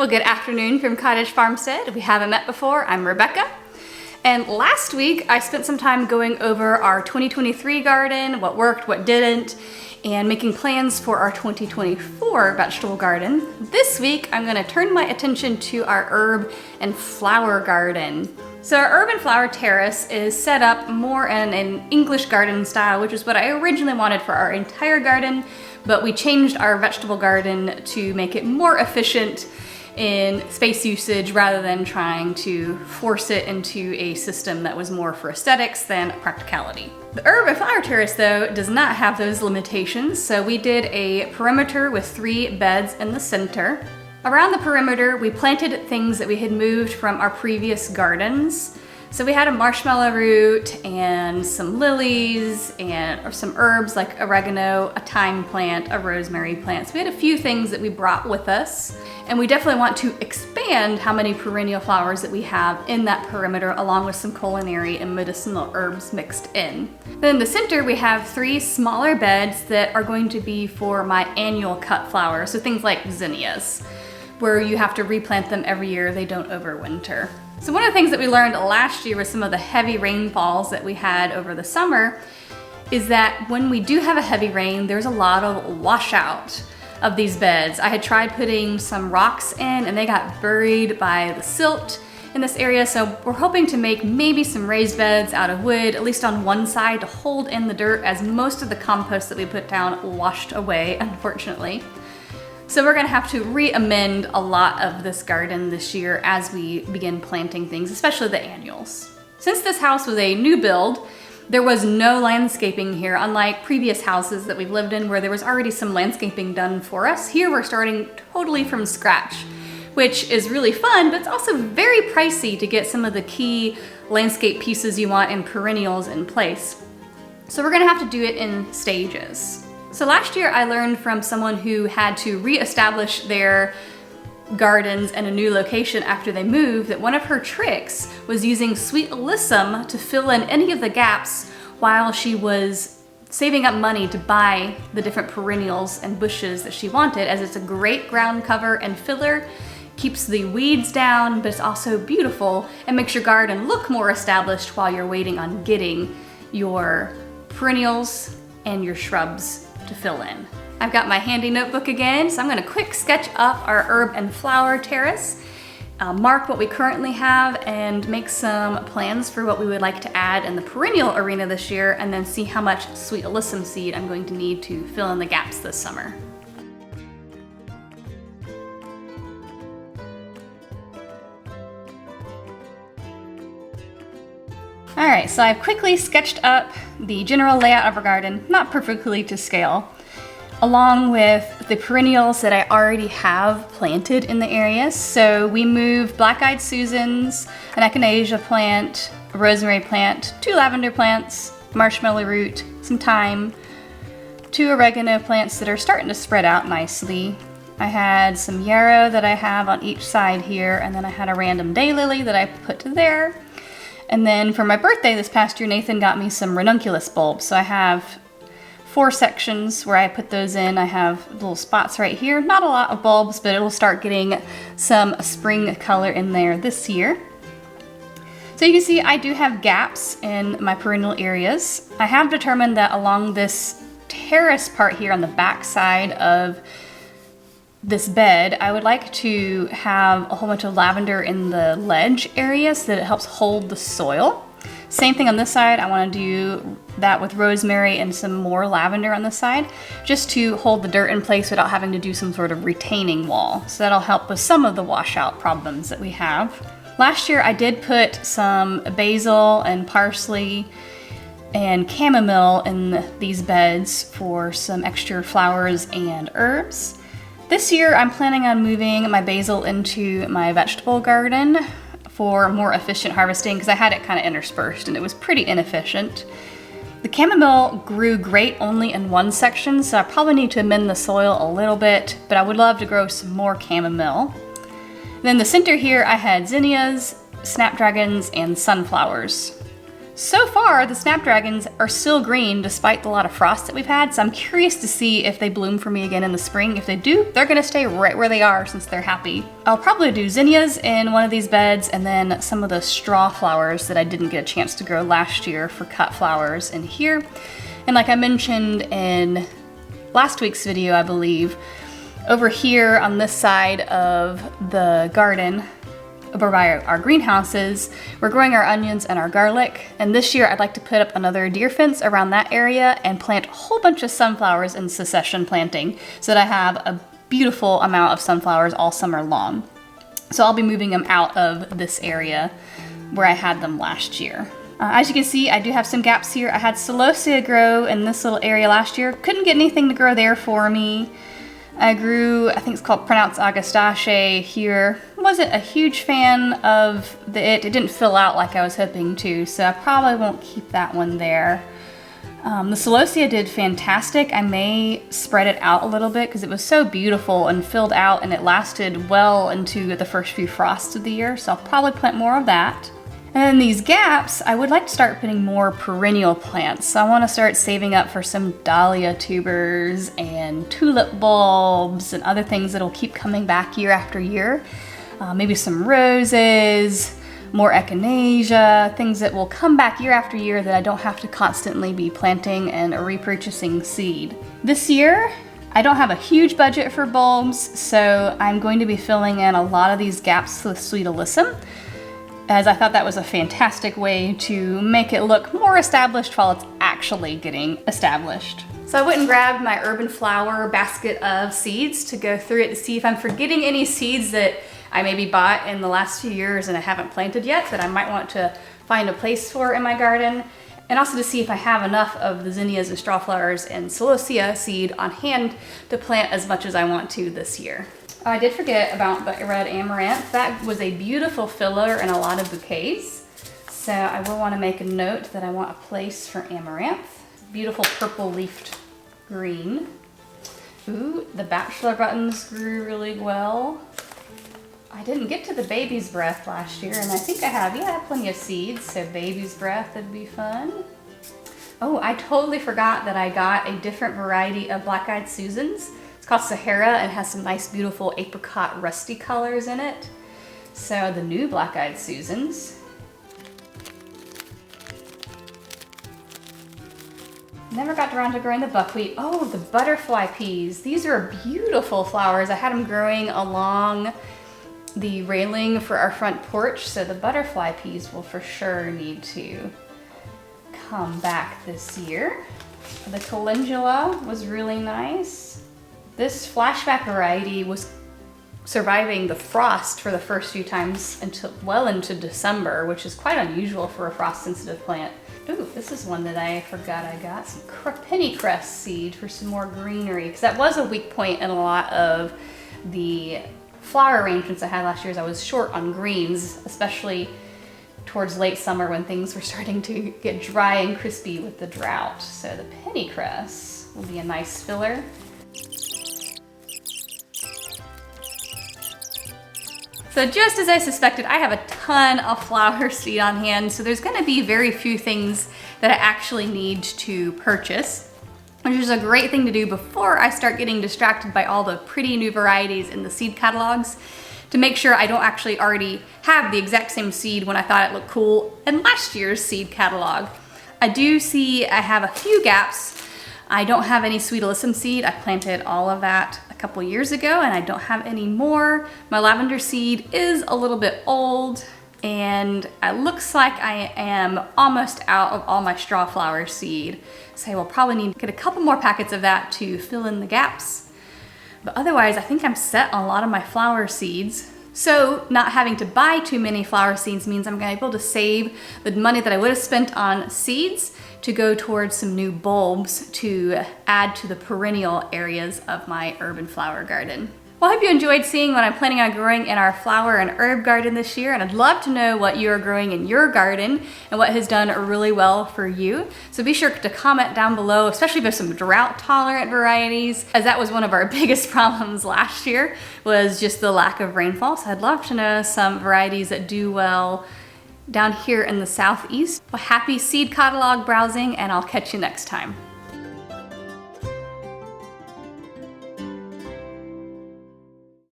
Well, good afternoon from Cottage Farmstead. If we haven't met before, I'm Rebecca. And last week I spent some time going over our 2023 garden, what worked, what didn't, and making plans for our 2024 vegetable garden. This week I'm going to turn my attention to our herb and flower garden. So our herb and flower terrace is set up more in an English garden style, which is what I originally wanted for our entire garden, but we changed our vegetable garden to make it more efficient in space usage rather than trying to force it into a system that was more for aesthetics than practicality. The herb and flower terrace, though, does not have those limitations, so we did a perimeter with 3 beds in the center. Around the perimeter, we planted things that we had moved from our previous gardens. So we had a marshmallow root and some lilies and some herbs like oregano, a thyme plant, a rosemary plant. So we had a few things that we brought with us. And we definitely want to expand how many perennial flowers that we have in that perimeter, along with some culinary and medicinal herbs mixed in. Then in the center, we have 3 smaller beds that are going to be for my annual cut flowers. So things like zinnias, where you have to replant them every year. They don't overwinter. So one of the things that we learned last year with some of the heavy rainfalls that we had over the summer is that when we do have a heavy rain, there's a lot of washout of these beds. I had tried putting some rocks in and they got buried by the silt in this area, so we're hoping to make maybe some raised beds out of wood, at least on one side, to hold in the dirt, as most of the compost that we put down washed away, unfortunately. So we're gonna have to re-amend a lot of this garden this year as we begin planting things, especially the annuals. Since this house was a new build, there was no landscaping here, unlike previous houses that we've lived in where there was already some landscaping done for us. Here we're starting totally from scratch, which is really fun, but it's also very pricey to get some of the key landscape pieces you want in perennials in place. So we're gonna have to do it in stages. So last year I learned from someone who had to re-establish their gardens in a new location after they moved that one of her tricks was using sweet alyssum to fill in any of the gaps while she was saving up money to buy the different perennials and bushes that she wanted, as it's a great ground cover and filler, keeps the weeds down, but it's also beautiful and makes your garden look more established while you're waiting on getting your perennials and your shrubs to fill in. I've got my handy notebook again, so I'm gonna quick sketch up our herb and flower terrace, mark what we currently have, and make some plans for what we would like to add in the perennial arena this year, and then see how much sweet alyssum seed I'm going to need to fill in the gaps this summer. Alright, so I've quickly sketched up the general layout of our garden, not perfectly to scale, along with the perennials that I already have planted in the area. So we moved black-eyed Susans, an echinacea plant, a rosemary plant, 2 lavender plants, marshmallow root, some thyme, 2 oregano plants that are starting to spread out nicely. I had some yarrow that I have on each side here, and then I had a random daylily that I put to there. And then for my birthday this past year, Nathan got me some ranunculus bulbs. So I have 4 sections where I put those in. I have little spots right here. Not a lot of bulbs, but it'll start getting some spring color in there this year. So you can see I do have gaps in my perennial areas. I have determined that along this terrace part here on the back side of this bed, I would like to have a whole bunch of lavender in the ledge area so that it helps hold the soil. Same thing on this side. I want to do that with rosemary and some more lavender on this side, just to hold the dirt in place without having to do some sort of retaining wall. So that'll help with some of the washout problems that we have. Last year I did put some basil and parsley and chamomile in these beds for some extra flowers and herbs. This year I'm planning on moving my basil into my vegetable garden for more efficient harvesting, because I had it kind of interspersed and it was pretty inefficient. The chamomile grew great only in one section, so I probably need to amend the soil a little bit, but I would love to grow some more chamomile. Then the center here I had zinnias, snapdragons, and sunflowers. So far, the snapdragons are still green despite the lot of frost that we've had, so I'm curious to see if they bloom for me again in the spring. If they do, they're gonna stay right where they are since they're happy. I'll probably do zinnias in one of these beds and then some of the straw flowers that I didn't get a chance to grow last year for cut flowers in here. And like I mentioned in last week's video, I believe, over here on this side of the garden, over by our greenhouses, we're growing our onions and our garlic. And this year I'd like to put up another deer fence around that area and plant a whole bunch of sunflowers in succession planting so that I have a beautiful amount of sunflowers all summer long. So I'll be moving them out of this area where I had them last year. As you can see, I do have some gaps here. I had celosia grow in this little area last year. Couldn't get anything to grow there for me. I grew, I think it's called pronounced Augustaceae here. Wasn't a huge fan of it. It didn't fill out like I was hoping to, so I probably won't keep that one there. The celosia did fantastic. I may spread it out a little bit because it was so beautiful and filled out, and it lasted well into the first few frosts of the year, so I'll probably plant more of that. And in these gaps, I would like to start putting more perennial plants. So I want to start saving up for some dahlia tubers and tulip bulbs and other things that'll keep coming back year after year. Maybe some roses, more echinacea, things that will come back year after year that I don't have to constantly be planting and repurchasing seed. This year, I don't have a huge budget for bulbs, so I'm going to be filling in a lot of these gaps with sweet alyssum, as I thought that was a fantastic way to make it look more established while it's actually getting established. So I went and grabbed my urban flower basket of seeds to go through it to see if I'm forgetting any seeds that I maybe bought in the last few years and I haven't planted yet that I might want to find a place for in my garden, and also to see if I have enough of the zinnias and straw flowers and celosia seed on hand to plant as much as I want to this year. I did forget about the red amaranth. That was a beautiful filler in a lot of bouquets. So I will want to make a note that I want a place for amaranth. Beautiful purple leafed green. Ooh, the bachelor buttons grew really well. I didn't get to the baby's breath last year, and I think I have plenty of seeds, so baby's breath would be fun. Oh, I totally forgot that I got a different variety of black-eyed Susans. It's called Sahara and has some nice, beautiful apricot rusty colors in it. So the new black-eyed Susans. Never got around to growing the buckwheat. Oh, the butterfly peas. These are beautiful flowers. I had them growing along the railing for our front porch, so the butterfly peas will for sure need to come back this year. The calendula was really nice. This flashback variety was surviving the frost for the first few times until well into December, which is quite unusual for a frost-sensitive plant. Ooh, this is one that I forgot I got. Some pennycress seed for some more greenery, because that was a weak point in a lot of the flower arrangements I had last year. As I was short on greens, especially towards late summer when things were starting to get dry and crispy with the drought. So the pennycress will be a nice filler. So just as I suspected, I have a ton of flower seed on hand, so there's gonna be very few things that I actually need to purchase, which is a great thing to do before I start getting distracted by all the pretty new varieties in the seed catalogs, to make sure I don't actually already have the exact same seed when I thought it looked cool in last year's seed catalog. I do see I have a few gaps. I don't have any sweet alyssum seed. I planted all of that a couple years ago and I don't have any more. My lavender seed is a little bit old and it looks like I am almost out of all my straw flower seed. So I will probably need to get a couple more packets of that to fill in the gaps. But otherwise, I think I'm set on a lot of my flower seeds. So not having to buy too many flower seeds means I'm gonna be able to save the money that I would have spent on seeds to go towards some new bulbs to add to the perennial areas of my urban flower garden. Well, I hope you enjoyed seeing what I'm planning on growing in our flower and herb garden this year, and I'd love to know what you're growing in your garden and what has done really well for you. So be sure to comment down below, especially if there's some drought tolerant varieties, as that was one of our biggest problems last year, was just the lack of rainfall. So I'd love to know some varieties that do well down here in the southeast. Well, happy seed catalog browsing, and I'll catch you next time.